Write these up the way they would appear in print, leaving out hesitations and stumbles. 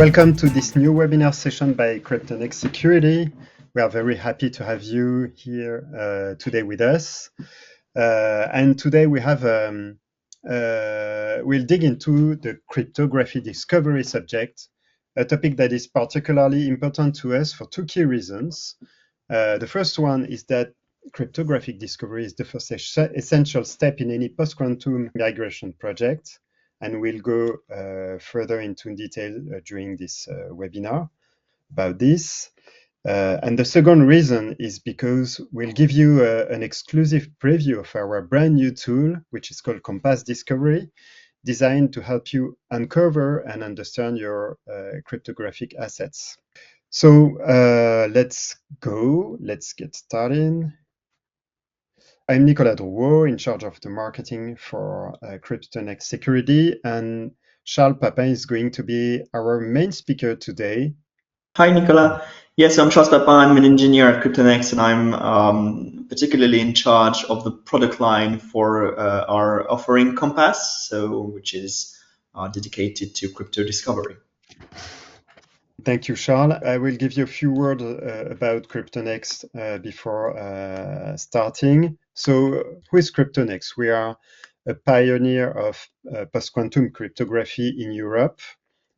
Welcome to this new webinar session by CryptoNext Security. We are very happy to have you here today with us. And today we have we'll dig into the cryptography discovery subject, a topic that is particularly important to us for two key reasons. The first one is that cryptographic discovery is the first essential step in any post-quantum migration project, and we'll go further into detail during this webinar about this. And the second reason is because we'll give you an exclusive preview of our brand new tool, which is called COMPASS Discovery, designed to help you uncover and understand your cryptographic assets. So let's get started. I'm Nicolas Drouot, in charge of the marketing for CryptoNext Security, and Charles Papin is going to be our main speaker today. Hi, Nicolas. Yes, I'm Charles Papin. I'm an engineer at CryptoNext, and I'm particularly in charge of the product line for our offering COMPASS, which is dedicated to crypto discovery. Thank you, Charles. I will give you a few words about CryptoNext before starting. So, who is CryptoNext? We are a pioneer of post-quantum cryptography in Europe.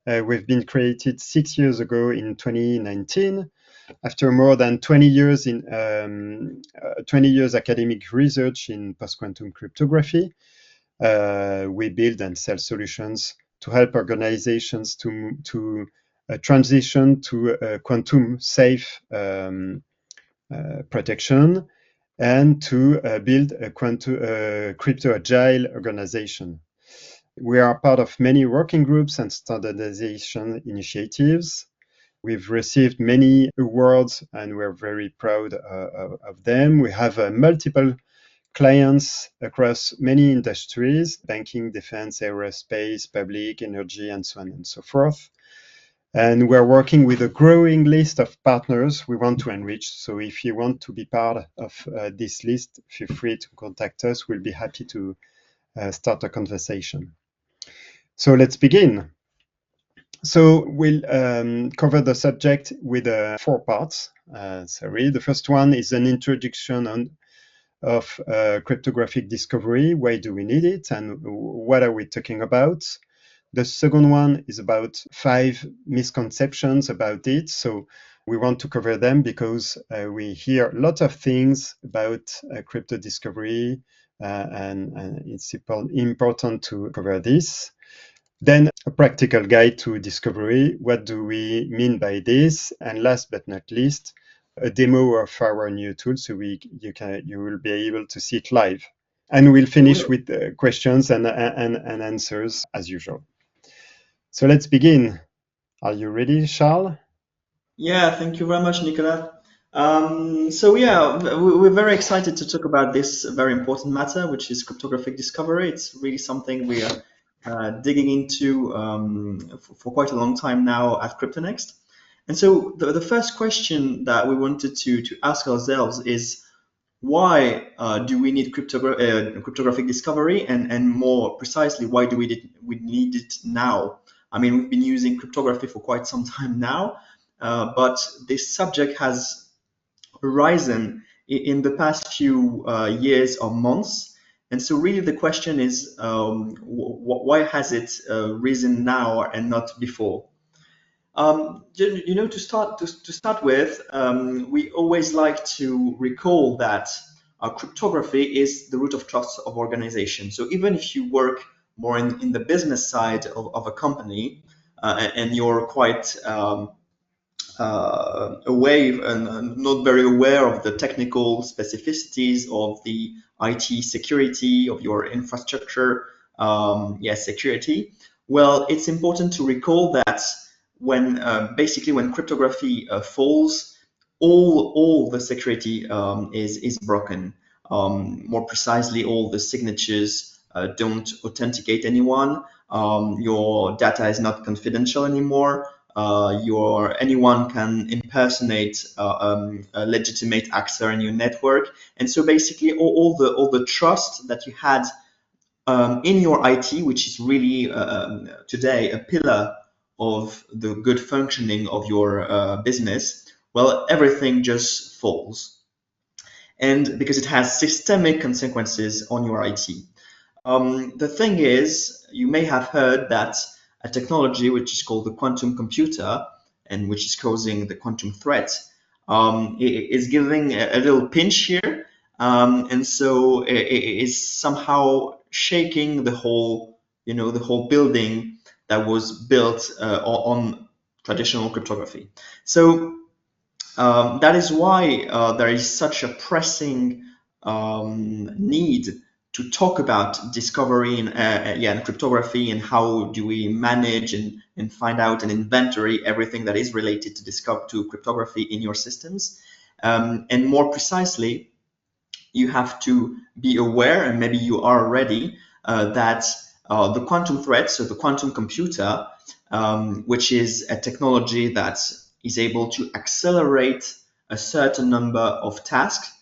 We've been created 6 years ago in 2019. After more than 20 years in 20 years academic research in post-quantum cryptography, we build and sell solutions to help organizations to transition to quantum safe protection and to build a crypto agile organization. We are part of many working groups and standardization initiatives. We've received many awards and we're very proud of them. We have multiple clients across many industries: banking, defense, aerospace, public, energy, and so on and so forth. And we're working with a growing list of partners we want to enrich. So if you want to be part of this list, feel free to contact us. We'll be happy to start a conversation. So let's begin. So we'll cover the subject with 4 parts. The first one is an introduction of cryptographic discovery. Why do we need it and what are we talking about? The second one is about 5 misconceptions about it. So we want to cover them because we hear a lot of things about crypto discovery and it's important to cover this. Then a practical guide to discovery. What do we mean by this? And last but not least, a demo of our new tool so you will be able to see it live. And we'll finish with questions and answers as usual. So let's begin. Are you ready, Charles? Yeah, thank you very much, Nicolas. We're very excited to talk about this very important matter, which is cryptographic discovery. It's really something we are digging into for quite a long time now at CryptoNext. And so the first question that we wanted to ask ourselves is, why do we need cryptographic discovery, and more precisely, why do we need it now? I mean, we've been using cryptography for quite some time now, but this subject has arisen in the past few years or months. And so really the question is, why has it risen now and not before? To start with, we always like to recall that cryptography is the root of trust of organization. So even if you work more in the business side of a company and you're quite away and not very aware of the technical specificities of the IT security of your infrastructure, security, well, it's important to recall that when cryptography falls, all the security is broken. More precisely, all the signatures don't authenticate anyone. Your data is not confidential anymore. Anyone can impersonate a legitimate actor in your network, and so basically all the trust that you had in your IT, which is really today a pillar of the good functioning of your business, well, everything just falls. And because it has systemic consequences on your IT. The thing is, you may have heard that a technology which is called the quantum computer and which is causing the quantum threat is giving a little pinch here, and so it is somehow shaking the whole, the whole building that was built on traditional cryptography. So that is why there is such a pressing need to talk about discovery and cryptography, and how do we manage and find out and inventory everything that is related to cryptography in your systems. And more precisely, you have to be aware, and maybe you are already, that the quantum threat, so the quantum computer, which is a technology that is able to accelerate a certain number of tasks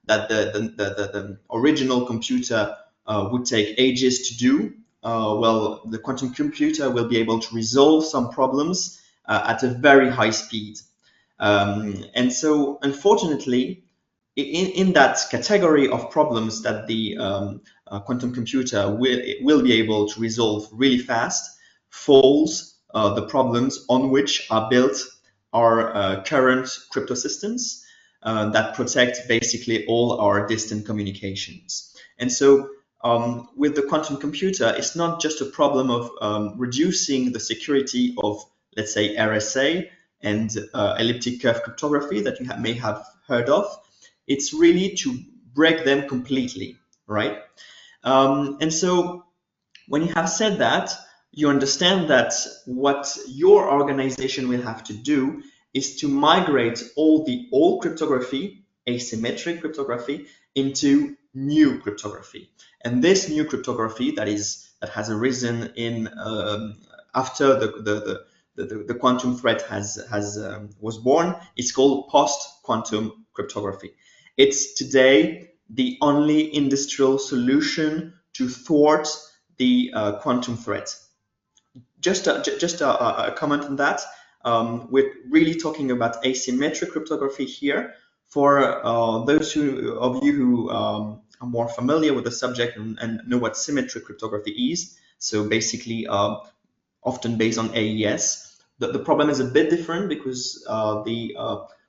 that the original computer would take ages to do. Well, the quantum computer will be able to resolve some problems at a very high speed. And so, unfortunately, in that category of problems that the quantum computer will be able to resolve really fast, falls the problems on which are built our current crypto systems that protect basically all our distant communications. And so with the quantum computer, it's not just a problem of reducing the security of, let's say, RSA and elliptic curve cryptography that you may have heard of. It's really to break them completely, right? And so when you have said that, you understand that what your organization will have to do is to migrate all the old cryptography, asymmetric cryptography, into new cryptography. And this new cryptography that has arisen in after the quantum threat was born is called post-quantum cryptography. It's today the only industrial solution to thwart the quantum threat. Just a comment on that. We're really talking about asymmetric cryptography here. For those of you who are more familiar with the subject and know what symmetric cryptography is, so basically often based on AES, the problem is a bit different because the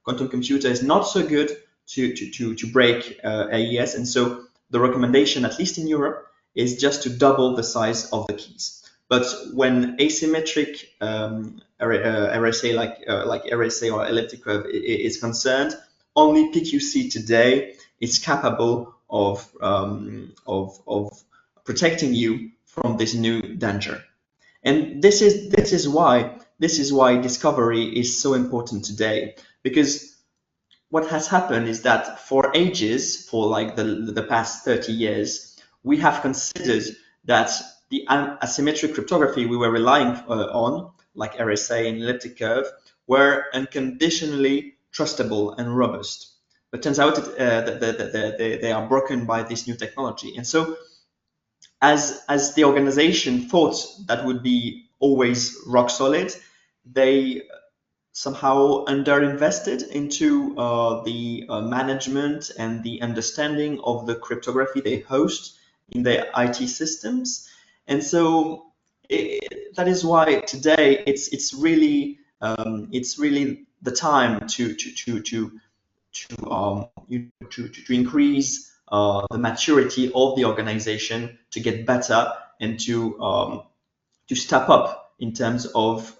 quantum computer is not so good to break AES, and so the recommendation, at least in Europe, is just to double the size of the keys. But when asymmetric RSA like RSA or elliptic curve is concerned, only PQC today is capable of protecting you from this new danger. And this is why discovery is so important today, because what has happened is that for ages, for like the past 30 years, we have considered that the asymmetric cryptography we were relying on, like RSA and elliptic curve, were unconditionally trustable and robust. But turns out that they are broken by this new technology. And so as the organization thought that would be always rock solid, they somehow underinvested into the management and the understanding of the cryptography they host in their IT systems. And so that is why today it's really the time to increase the maturity of the organization, to get better, and to step up in terms of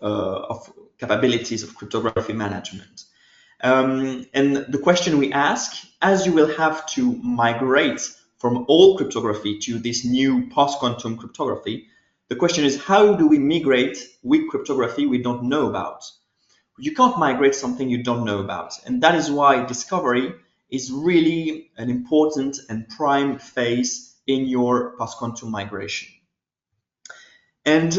capabilities of cryptography management. And the question we ask, as you will have to migrate from old cryptography to this new post-quantum cryptography, the question is, how do we migrate with cryptography we don't know about? You can't migrate something you don't know about. And that is why discovery is really an important and prime phase in your post-quantum migration. And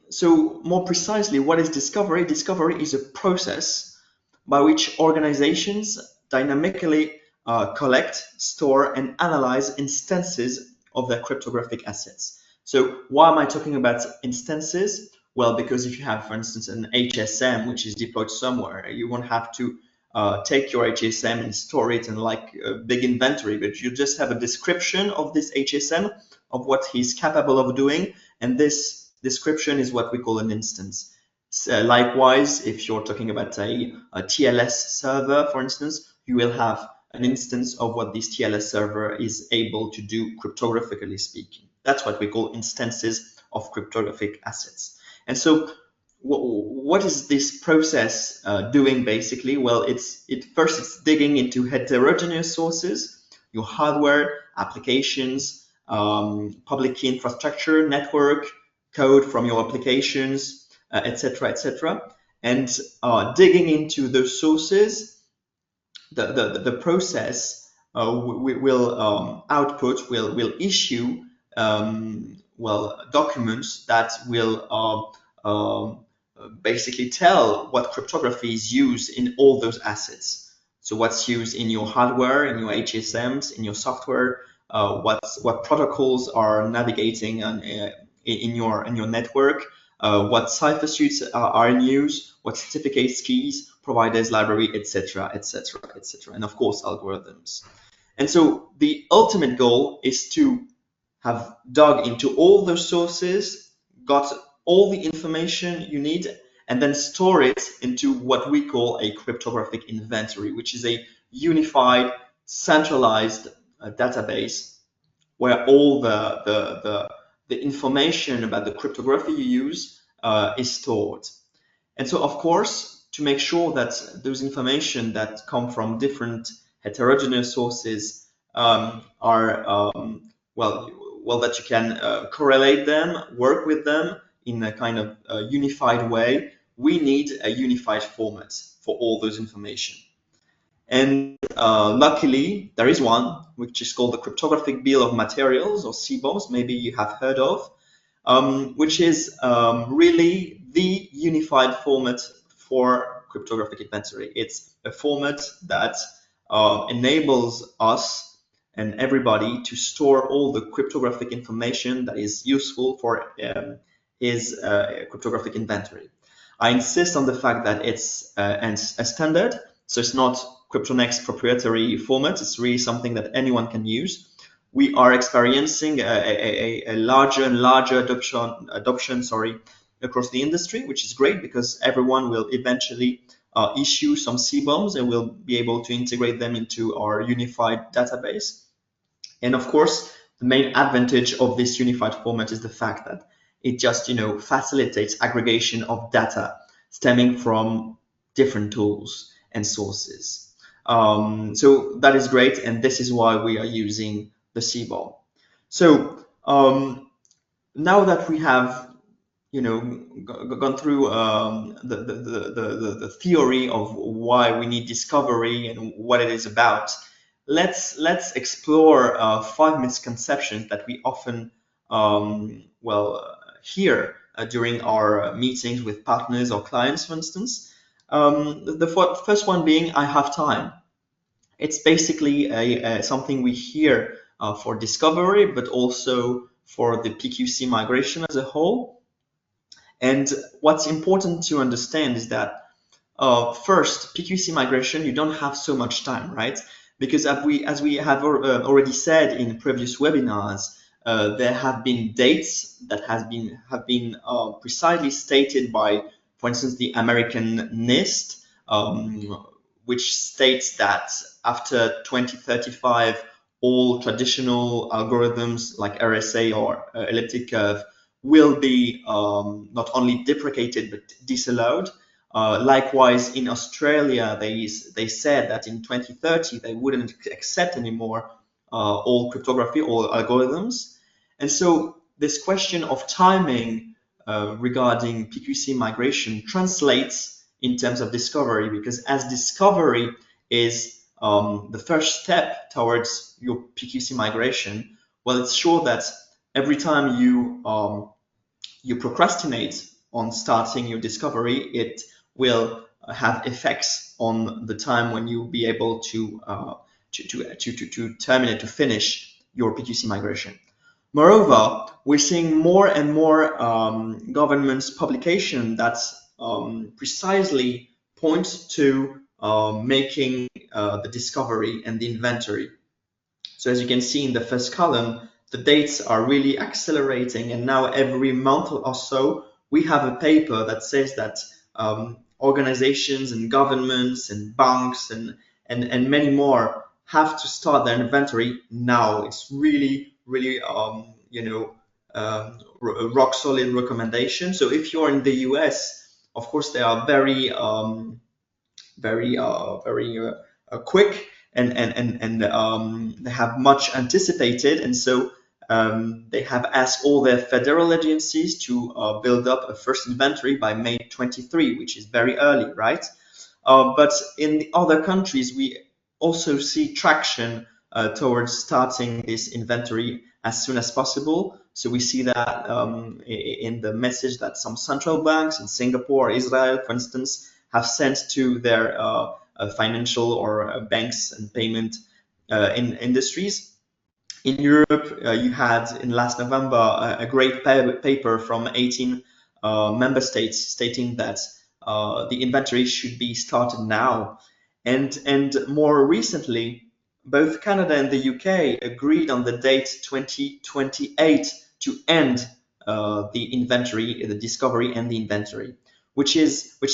so more precisely, what is discovery? Discovery is a process by which organizations dynamically collect, store, and analyze instances of their cryptographic assets. So why am I talking about instances? Well, because if you have, for instance, an HSM which is deployed somewhere, you won't have to take your HSM and store it in like a big inventory, but you just have a description of this HSM, of what he's capable of doing, and this description is what we call an instance. So likewise, if you're talking about a TLS server, for instance, you will have an instance of what this TLS server is able to do cryptographically speaking. That's what we call instances of cryptographic assets. And so what is this process doing basically? Well, first it's digging into heterogeneous sources, your hardware, applications, public key infrastructure, network, code from your applications, etc., etc. And digging into those sources, the process will output, will issue documents that will basically tell what cryptography is used in all those assets. So what's used in your hardware, in your HSMs, in your software, what protocols are navigating in your network, what cipher suites are in use, what certificates, keys, providers, library, etc., etc., etc., and of course algorithms. And so the ultimate goal is to have dug into all those sources, got all the information you need, and then store it into what we call a cryptographic inventory, which is a unified, centralized database where all the information about the cryptography you use is stored. And so, of course, to make sure that those information that come from different heterogeneous sources are that you can correlate them, work with them in a kind of unified way, we need a unified format for all those information. And luckily, there is one, which is called the Cryptographic Bill of Materials, or CBOMs, maybe you have heard of, which is really the unified format for cryptographic inventory. It's a format that enables us and everybody to store all the cryptographic information that is useful for his cryptographic inventory. I insist on the fact that it's a standard, so it's not CryptoNext proprietary format. It's really something that anyone can use. We are experiencing a larger and larger adoption across the industry, which is great because everyone will eventually issue some CBOMs and we'll be able to integrate them into our unified database. And of course, the main advantage of this unified format is the fact that it just facilitates aggregation of data stemming from different tools and sources. So that is great, and this is why we are using the CBOM. So now that we have gone through the theory of why we need discovery and what it is about, let's explore 5 misconceptions that we often hear during our meetings with partners or clients, for instance. The first one being, I have time. It's basically something we hear for discovery, but also for the PQC migration as a whole. And what's important to understand is that first, PQC migration, you don't have so much time, right? Because as we have already said in previous webinars, there have been dates that have been precisely stated by, for instance, the American NIST, which states that after 2035, all traditional algorithms like RSA or elliptic curve will be not only deprecated but disallowed. Likewise, in Australia, they said that in 2030 they wouldn't accept anymore all cryptography, all algorithms. And so this question of timing regarding PQC migration translates in terms of discovery, because as discovery is the first step towards your PQC migration, well, it's sure that every time you procrastinate on starting your discovery, it will have effects on the time when you'll be able to terminate, to finish your PQC migration. Moreover, we're seeing more and more governments' publication that precisely point to making the discovery and the inventory. So as you can see in the first column, the dates are really accelerating, and now every month or so, we have a paper that says that organizations and governments and banks and many more have to start their inventory now. It's really, really, a rock solid recommendation. So if you're in the US, of course, they are very quick and they have much anticipated, and so they have asked all their federal agencies to build up a first inventory by May 23, which is very early, right? But in the other countries, we also see traction towards starting this inventory as soon as possible. So we see that in the message that some central banks in Singapore or Israel, for instance, have sent to their financial or banks and payment in industries. In Europe, you had in last November a great paper from 18 member states stating that the inventory should be started now. And more recently, both Canada and the UK agreed on the date 2028 to end the inventory, the discovery and the inventory, which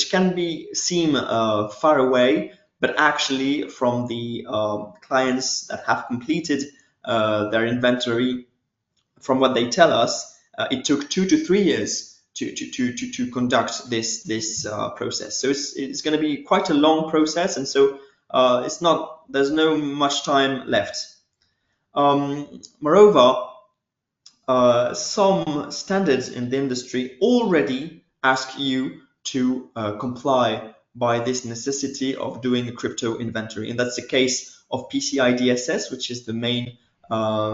can be seem far away, but actually from the clients that have completed their inventory, from what they tell us, it took 2 to 3 years to conduct this process. So it's going to be quite a long process, and so there's no much time left. Moreover, some standards in the industry already ask you to comply by this necessity of doing a crypto inventory, and that's the case of PCI DSS, which is the main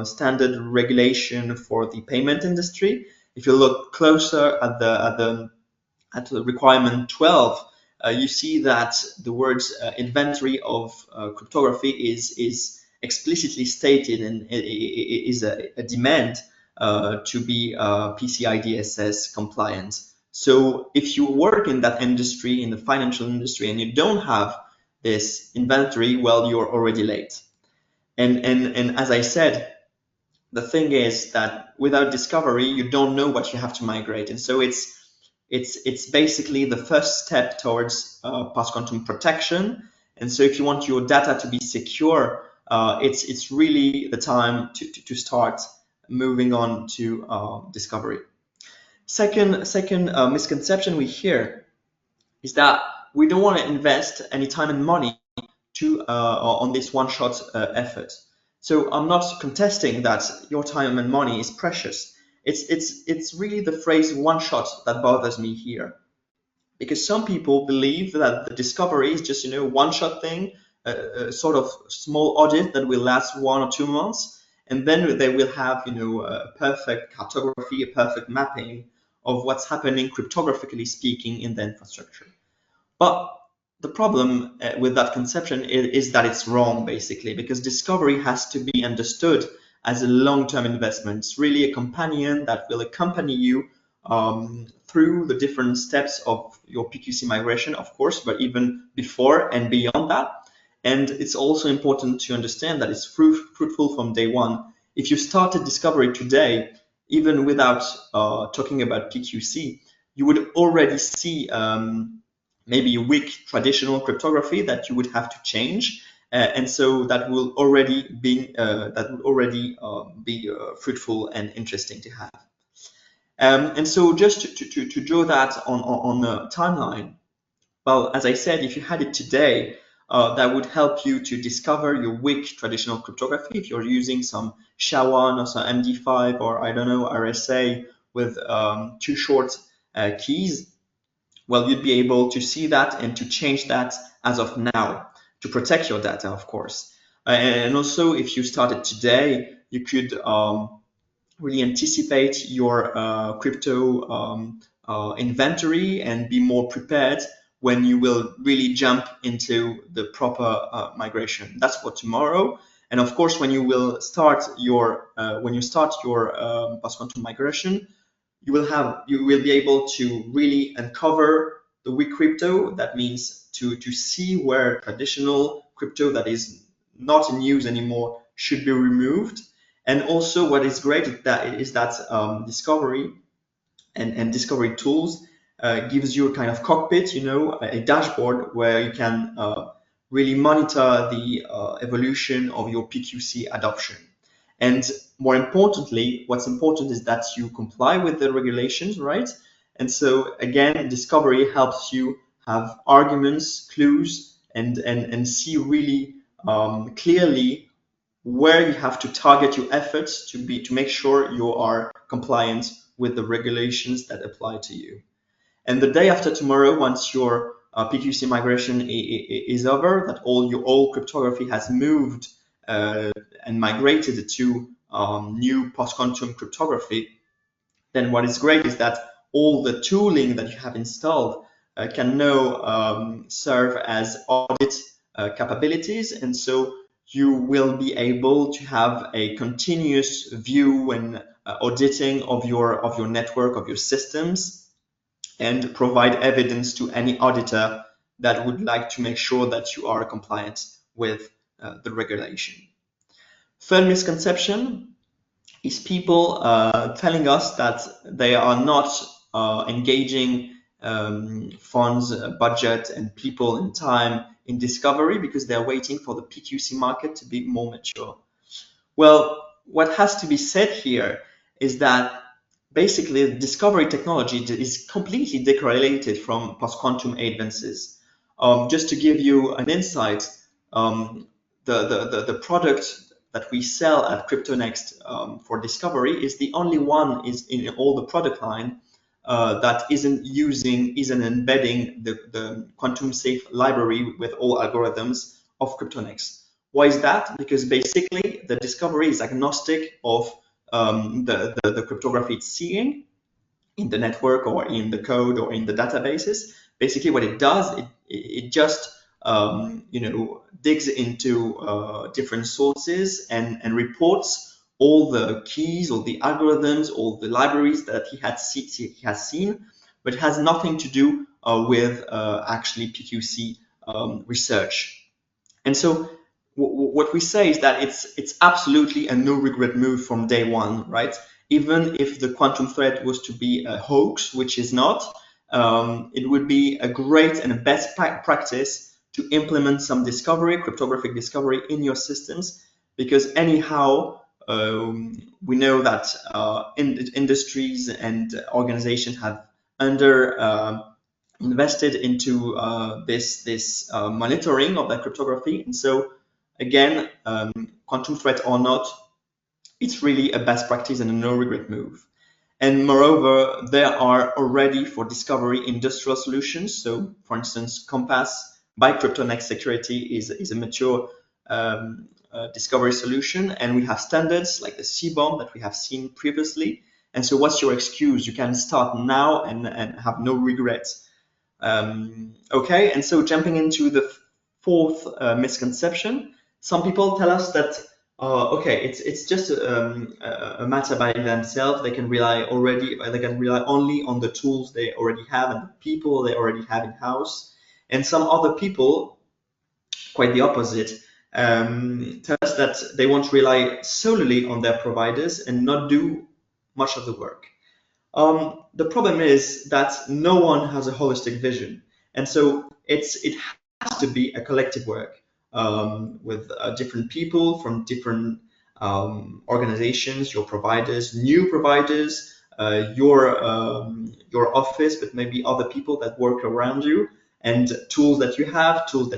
standard regulation for the payment industry. If you look closer at the requirement 12, you see that the words inventory of cryptography is explicitly stated and is a demand to be PCI DSS compliant. So if you work in that industry, in the financial industry, and you don't have this inventory, well, you're already late. And as I said, the thing is that without discovery, you don't know what you have to migrate, and so it's basically the first step towards post-quantum protection. And so if you want your data to be secure, it's really the time to start moving on to discovery. Second misconception we hear is that we don't want to invest any time and money on this one-shot effort. So I'm not contesting that your time and money is precious. It's really the phrase one shot that bothers me here, because some people believe that the discovery is just one shot thing, a sort of small audit that will last 1 or 2 months, and then they will have a perfect cartography, a perfect mapping of what's happening cryptographically speaking in the infrastructure. But the problem with that conception is that it's wrong, basically, because discovery has to be understood as a long-term investment. It's really a companion that will accompany you through the different steps of your PQC migration, of course, but even before and beyond that. And it's also important to understand that it's fruitful from day one. If you started discovery today, even without talking about PQC, you would already see maybe a weak traditional cryptography that you would have to change, and so that will already be fruitful and interesting to have. And so just to draw that on the timeline, well, as I said, if you had it today, that would help you to discover your weak traditional cryptography. If you're using some SHA-1 or some MD5 or I don't know RSA with too short keys, well, you'd be able to see that and to change that as of now to protect your data, of course. And also, if you started today, you could really anticipate your crypto inventory and be more prepared when you will really jump into the proper migration. That's for tomorrow. And of course, when you start your post-quantum migration, you will be able to really uncover the weak crypto. That means to see where traditional crypto that is not in use anymore should be removed. And also, what is great is that discovery and discovery tools gives you a kind of cockpit, a dashboard where you can really monitor the evolution of your PQC adoption. And more importantly, what's important is that you comply with the regulations, right? And so again, discovery helps you have arguments, clues, and see really clearly where you have to target your efforts to make sure you are compliant with the regulations that apply to you. And the day after tomorrow, once your PQC migration is over, that all your old cryptography has moved and migrated to new post-quantum cryptography, then what is great is that all the tooling that you have installed can now serve as audit capabilities. And so you will be able to have a continuous view and auditing of your network, of your systems, and provide evidence to any auditor that would like to make sure that you are compliant with the regulation. Third misconception is people telling us that they are not engaging funds, budget, and people and time in discovery because they're waiting for the PQC market to be more mature. Well, what has to be said here is that basically the discovery technology is completely decorrelated from post-quantum advances. Just to give you an insight, the product that we sell at CryptoNext for discovery is the only one in all the product line that isn't embedding the quantum safe library with all algorithms of CryptoNext. Why is that? Because basically the discovery is agnostic of the cryptography it's seeing in the network or in the code or in the databases. Basically what it does, it just digs into different sources and reports all the keys, all the algorithms, all the libraries that he has seen, but it has nothing to do with actually PQC research. And so what we say is that it's absolutely a no regret move from day one, right? Even if the quantum threat was to be a hoax, which is not, it would be a great and a best practice to implement some discovery, cryptographic discovery in your systems, because anyhow, we know that industries and organizations have invested into this monitoring of that cryptography. And so again, quantum threat or not, it's really a best practice and a no regret move. And moreover, there are already for discovery industrial solutions. So for instance, COMPASS by CryptoNext Security is a mature discovery solution. And we have standards like the CBOM that we have seen previously. And so what's your excuse? You can start now and have no regrets. Okay, and so jumping into the fourth misconception, some people tell us that okay, it's just a matter by themselves. They can rely only on the tools they already have and the people they already have in house. And some other people, quite the opposite, tell us that they won't rely solely on their providers and not do much of the work. The problem is that no one has a holistic vision, and so it has to be a collective work with different people from different organizations, your providers, new providers, your office, but maybe other people that work around you, and tools that you have to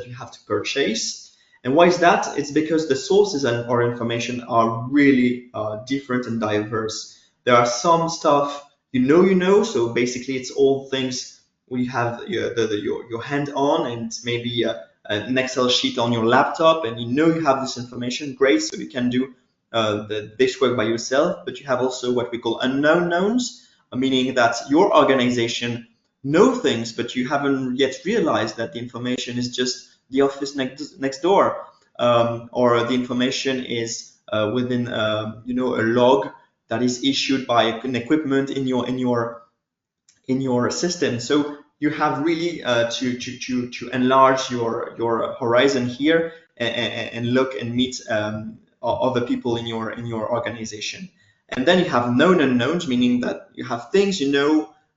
purchase. And why is that? It's because the sources and our information are really different and diverse. There are some stuff so basically it's all things we have your hand on, and maybe an Excel sheet on your laptop, and you have this information, great, so you can do this work by yourself. But you have also what we call unknown knowns, meaning that your organization know things, but you haven't yet realized that the information is just the office next door. or the information is within a log that is issued by an equipment in your system. So you have really to enlarge your horizon here, and look and meet other people in your organization. And then you have known unknowns, meaning that you have things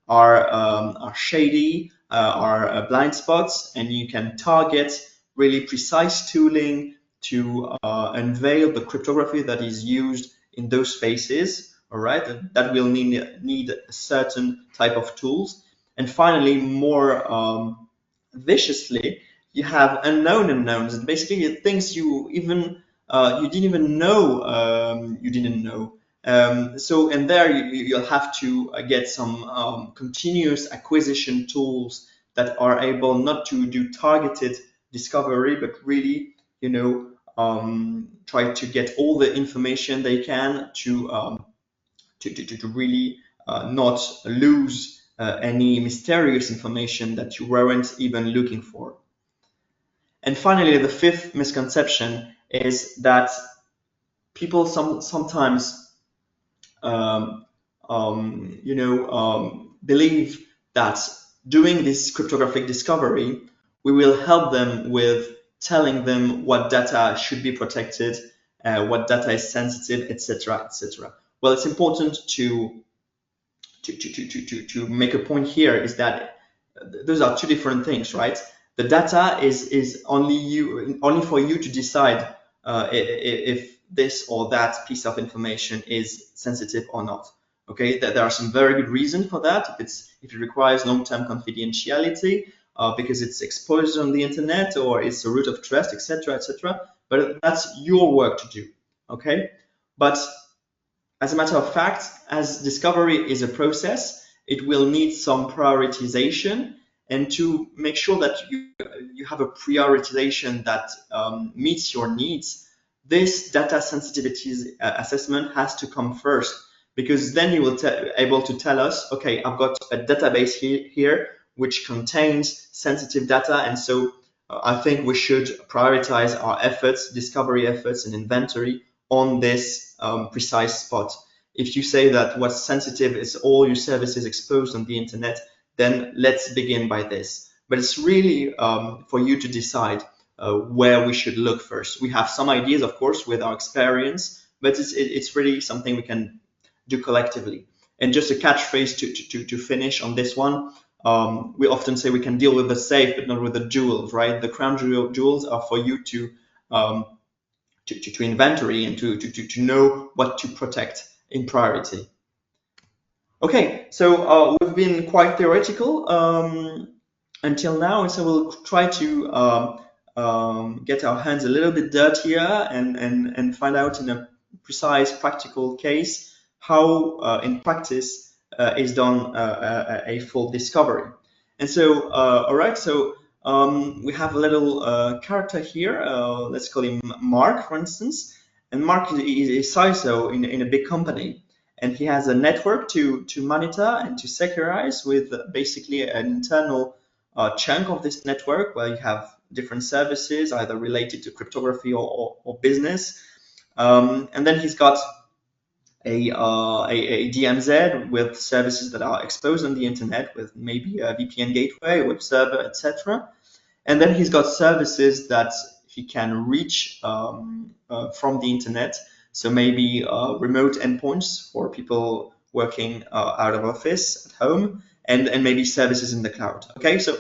are shady, are blind spots, and you can target really precise tooling to unveil the cryptography that is used in those spaces. All right, and that will need a certain type of tools. And finally, more viciously, you have unknown unknowns, and basically things you didn't even know you didn't know. So, and there you'll have to get some continuous acquisition tools that are able not to do targeted discovery, but really, try to get all the information they can to really not lose any mysterious information that you weren't even looking for. And finally, the fifth misconception is that people sometimes believe that doing this cryptographic discovery, we will help them with telling them what data should be protected, what data is sensitive, etc., etc. Well, it's important to make a point here is that those are two different things, right? The data is only for you to decide if this or that piece of information is sensitive or not. Okay, there are some very good reasons for that. If it requires long-term confidentiality, because it's exposed on the internet, or it's a root of trust, etc., etc. But that's your work to do. Okay, but as a matter of fact, as discovery is a process, it will need some prioritization. And to make sure that you have a prioritization that meets your needs, this data sensitivity assessment has to come first, because then you will able to tell us, okay, I've got a database here which contains sensitive data, and so I think we should prioritize our efforts, discovery efforts and inventory on this precise spot. If you say that what's sensitive is all your services exposed on the internet, then let's begin by this. But it's really for you to decide where we should look first. We have some ideas, of course, with our experience, but it's really something we can do collectively. And just a catchphrase to finish on this one. We often say we can deal with the safe, but not with the jewels, right? The crown jewels are for you to inventory and to know what to protect in priority. Okay, so we've been quite theoretical until now, so we'll try to get our hands a little bit dirtier and find out in a precise practical case how in practice is done a full discovery. And so, all right, so we have a little character here. Let's call him Mark, for instance. And Mark is a CISO in a big company, and he has a network to monitor and to securize with basically an internal chunk of this network where you have different services either related to cryptography or business. And then he's got a DMZ with services that are exposed on the internet, with maybe a VPN gateway, web server, etc. And then he's got services that he can reach from the internet. So maybe remote endpoints for people working out of office at home, and maybe services in the cloud. Okay, so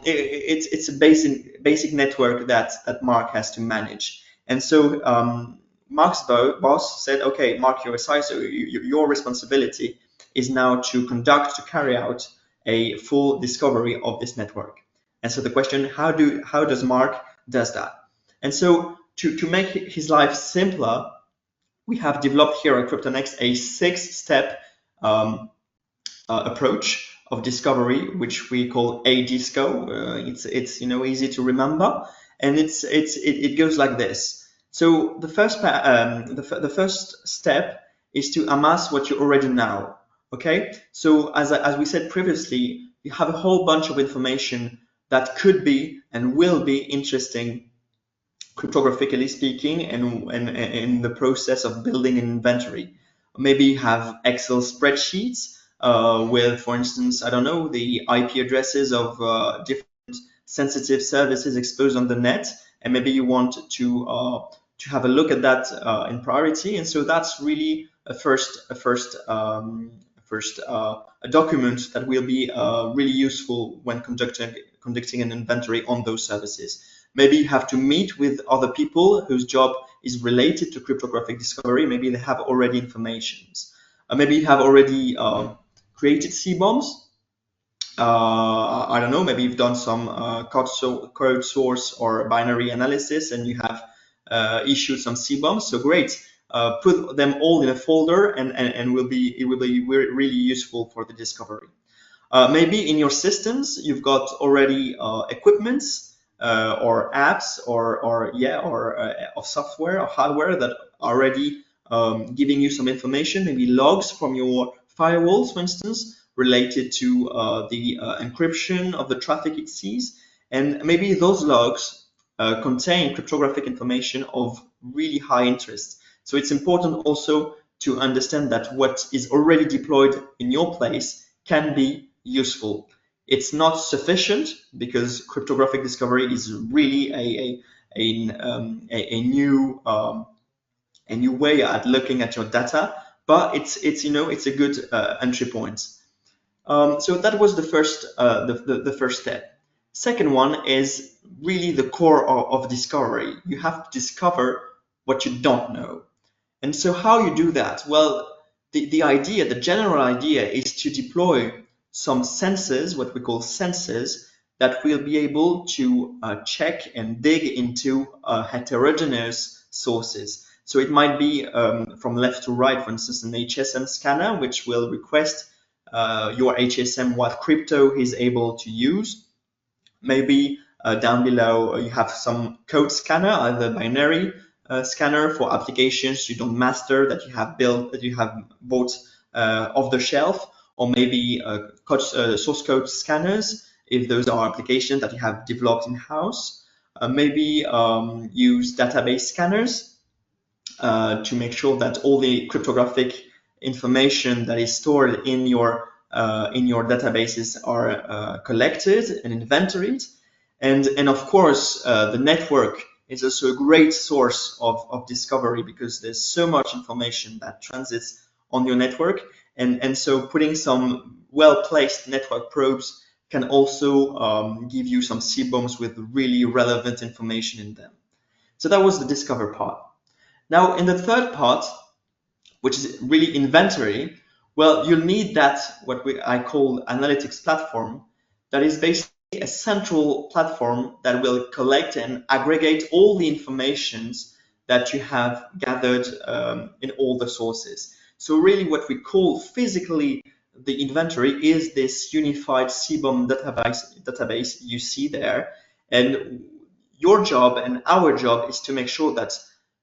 it's a basic network that Mark has to manage. And so Mark's boss said, okay, Mark, you're a CISO. Your responsibility is now to carry out a full discovery of this network. And so the question, how does Mark does that? And so to make his life simpler, we have developed here at CryptoNext a 6-step approach of discovery, which we call ADISCO. It's easy to remember, and it goes like this. So the first step is to amass what you already know. Okay, so as we said previously, you have a whole bunch of information that could be and will be interesting cryptographically speaking, and in the process of building an inventory. Maybe you have Excel spreadsheets with, for instance, I don't know, the IP addresses of different sensitive services exposed on the net, and maybe you want to have a look at that in priority. And so that's really a document that will be really useful when conducting an inventory on those services. Maybe you have to meet with other people whose job is related to cryptographic discovery. Maybe they have already informations. Maybe you have already created C-bombs. I don't know, maybe you've done some code source or binary analysis, and you have issued some C-bombs. So great. Put them all in a folder, and it will be really useful for the discovery. Maybe in your systems you've got already equipments or apps or software or hardware that are already giving you some information, maybe logs from your firewalls, for instance, related to the encryption of the traffic it sees. And maybe those logs contain cryptographic information of really high interest. So it's important also to understand that what is already deployed in your place can be useful. It's not sufficient, because cryptographic discovery is really a new way at looking at your data, but it's a good entry point. So that was the first step. Second one is really the core of discovery. You have to discover what you don't know. And so how you do that? Well, the general idea is to deploy some sensors, what we call sensors, that will be able to check and dig into heterogeneous sources. So it might be from left to right, for instance, an HSM scanner, which will request your HSM what crypto is able to use. Maybe down below you have some code scanner, either binary scanner for applications you don't master, that you have built, that you have bought off the shelf, or maybe source code scanners if those are applications that you have developed in-house. Maybe use database scanners to make sure that all the cryptographic information that is stored in your databases are collected and inventoried. And of course, the network is also a great source of discovery, because there's so much information that transits on your network. And so putting some well-placed network probes can also give you some C-bombs with really relevant information in them. So that was the discover part. Now, in the third part, which is really inventory, well, you'll need that, I call analytics platform, that is basically a central platform that will collect and aggregate all the informations that you have gathered in all the sources. So really what we call physically the inventory is this unified CBOM database you see there. And your job and our job is to make sure that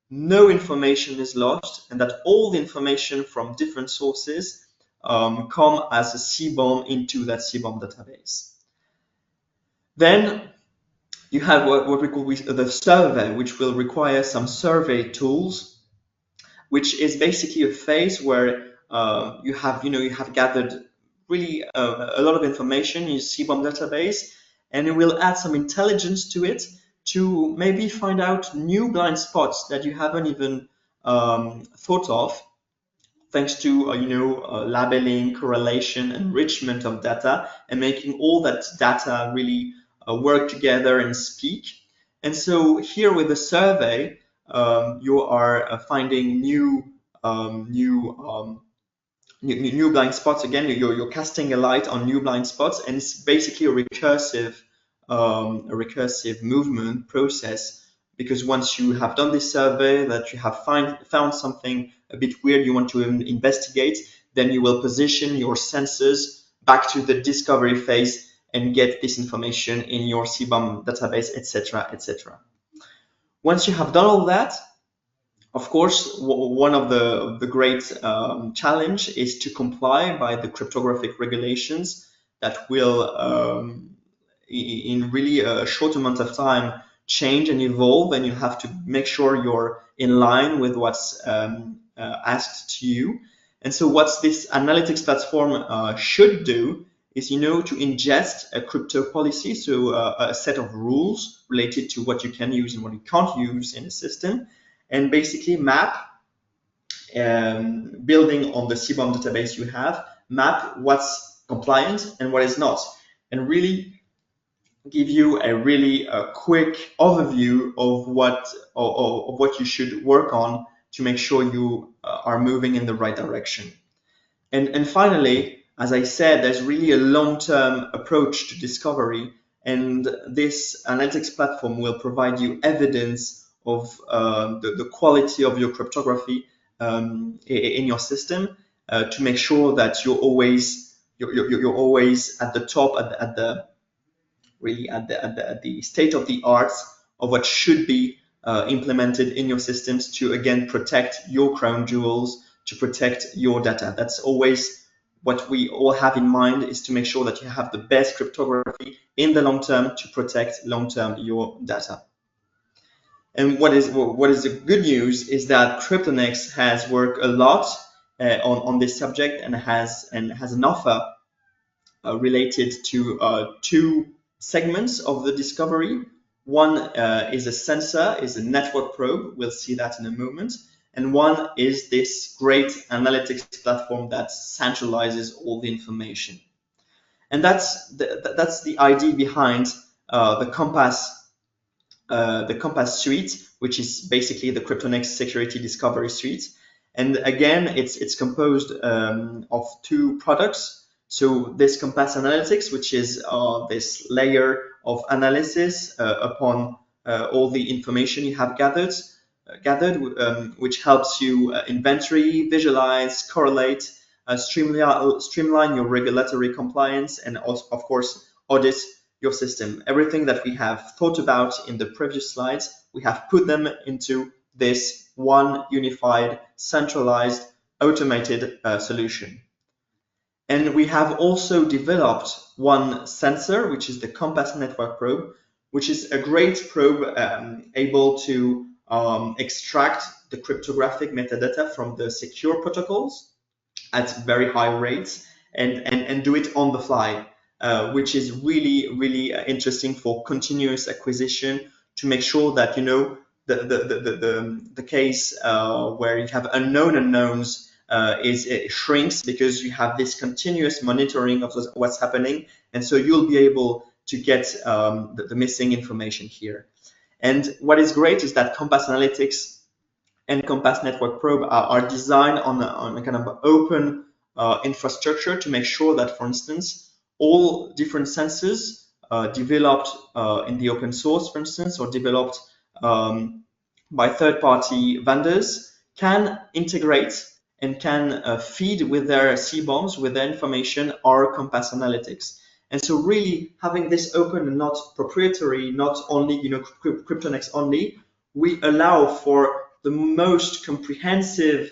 no information is lost, and that all the information from different sources come as a CBOM into that CBOM database. Then you have what we call the survey, which will require some survey tools, which is basically a phase where you have gathered really a lot of information in your CBOM database, and it will add some intelligence to it to maybe find out new blind spots that you haven't even thought of, thanks to labeling, correlation, enrichment of data, and making all that data really work together and speak. And so here with the survey, you are finding new blind spots. Again, you're casting a light on new blind spots, and it's basically a recursive movement process, because once you have done this survey, that you have found something a bit weird you want to investigate, then you will position your sensors back to the discovery phase and get this information in your CBOM database, etc., etc. Once you have done all that, of course, one of the great challenge is to comply by the cryptographic regulations that will, in really a short amount of time, change and evolve, and you have to make sure you're in line with what's asked to you. And so what this analytics platform should do is, to ingest a crypto policy, so a set of rules related to what you can use and what you can't use in the system, and basically map, building on the CBOM database you have, map what's compliant and what is not, and really give you a really quick overview of what you should work on to make sure you are moving in the right direction. And finally, as I said, there's really a long-term approach to discovery, and this analytics platform will provide you evidence of the quality of your cryptography in your system, to make sure that you're always at the top, at the state of the art of what should be implemented in your systems to, again, protect your crown jewels, to protect your data. That's always what we all have in mind, is to make sure that you have the best cryptography in the long term to protect long term your data. And what is the good news is that CryptoNext has worked a lot on this subject, and has an offer related to two segments of the discovery. One is a sensor, is a network probe. We'll see that in a moment. And one is this great analytics platform that centralizes all the information. And that's the idea behind the COMPASS suite, which is basically the CryptoNext Security Discovery suite. And again, it's composed of two products. So this COMPASS Analytics, which is this layer of analysis upon all the information you have gathered, which helps you inventory, visualize, correlate, streamline your regulatory compliance, and also, of course, audit your system. Everything that we have thought about in the previous slides, we have put them into this one unified, centralized, automated solution. And we have also developed one sensor, which is the COMPASS network probe, which is a great probe able to extract the cryptographic metadata from the secure protocols at very high rates, and do it on the fly, which is really interesting for continuous acquisition, to make sure that the case where you have unknown unknowns it shrinks, because you have this continuous monitoring of what's happening, and so you'll be able to get the missing information here. And what is great is that COMPASS Analytics and COMPASS Network Probe are designed on a kind of open infrastructure, to make sure that, for instance, all different sensors developed in the open source, for instance, or developed by third-party vendors, can integrate and can feed with their CBOMs, with their information, our COMPASS Analytics. And so really having this open and not proprietary, not only CryptoNext only, we allow for the most comprehensive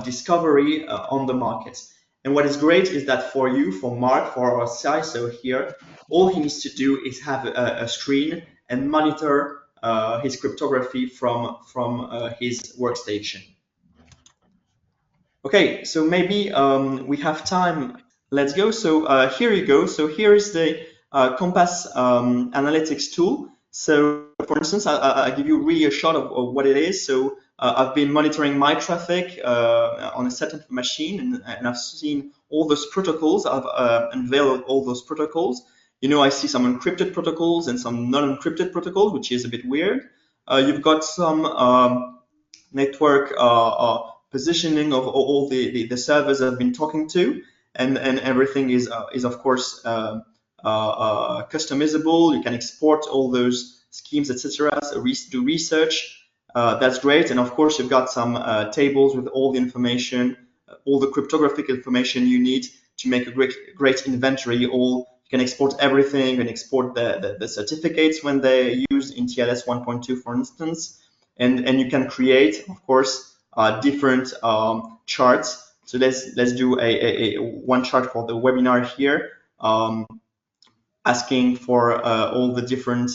discovery on the market. And what is great is that for Mark, for our CISO here, all he needs to do is have a screen and monitor his cryptography from his workstation. Okay, so maybe we have time. Let's go. So here you go. So here is the COMPASS analytics tool. So for instance, I'll give you really a shot of what it is. So I've been monitoring my traffic on a certain machine, and I've seen all those protocols. I've unveiled all those protocols. I see some encrypted protocols and some non-encrypted protocols, which is a bit weird. You've got some network positioning of all the servers I've been talking to, and everything is of course customizable. You can export all those schemes, etc. So do research. That's great. And of course, you've got some tables with all the information, all the cryptographic information you need to make a great inventory. You can export everything, and export the certificates when they're used in TLS 1.2, for instance. And you can create, of course, different charts. So let's do a one chart for the webinar here, asking for all the different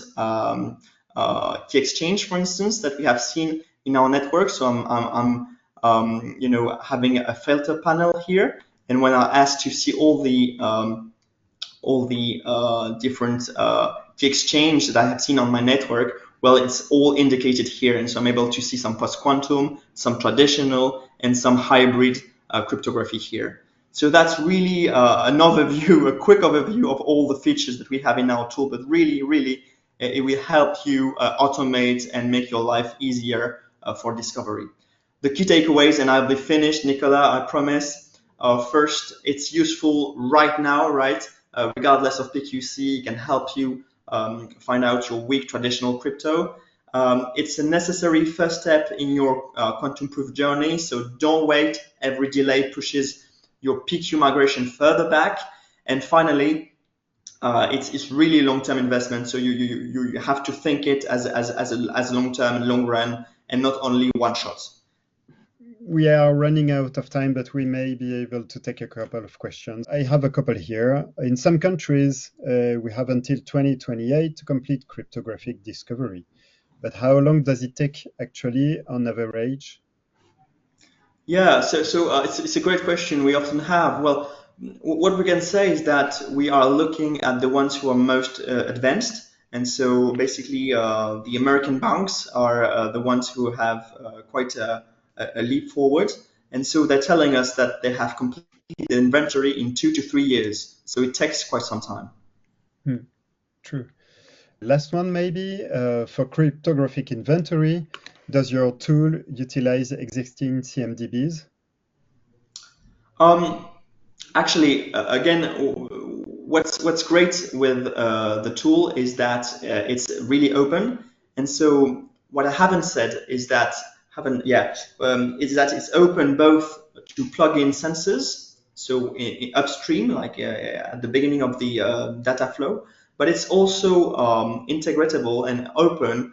key exchange, for instance, that we have seen in our network. So I'm having a filter panel here, and when I ask to see all the different key exchange that I have seen on my network, well, it's all indicated here. And so I'm able to see some post-quantum, some traditional, and some hybrid cryptography here. So that's really an overview, a quick overview of all the features that we have in our tool, but really, it will help you automate and make your life easier for discovery. The key takeaways, and I'll be finished, Nicola, I promise. First, it's useful right now, right? Regardless of PQC, it can help you find out your weak traditional crypto. It's a necessary first step in your quantum proof journey, so don't wait. Every delay pushes your PQ migration further back. And finally, it's really long-term investment, so you have to think it as a long-term and long run, and not only one shot. We are running out of time, but we may be able to take a couple of questions. I have a couple here. In some countries, we have until 2028 to complete cryptographic discovery. But how long does it take actually on average? Yeah, so it's a great question we often have. Well, what we can say is that we are looking at the ones who are most advanced. And so basically, the American banks are the ones who have quite a leap forward. And so they're telling us that they have completed the inventory in 2 to 3 years. So it takes quite some time. True. Last one, maybe, for cryptographic inventory, does your tool utilize existing CMDBs? Actually, again, what's great with the tool is that it's really open, and so what I haven't said is that is that it's open both to plug in sensors, so upstream, like at the beginning of the data flow, but it's also integratable and open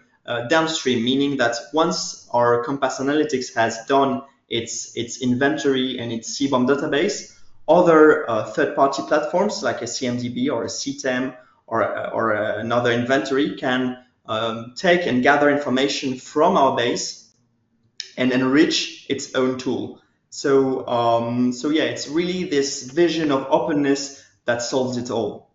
downstream, meaning that once our Compass Analytics has done its inventory and its CBOM database, other third-party platforms like a CMDB or a CTEM or another inventory can take and gather information from our base and enrich its own tool. So yeah, it's really this vision of openness that solves it all.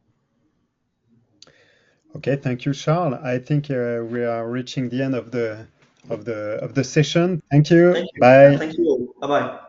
Okay, thank you, Charles. I think we are reaching the end of the session. Thank you. Thank you. Bye. Thank you all. Bye bye.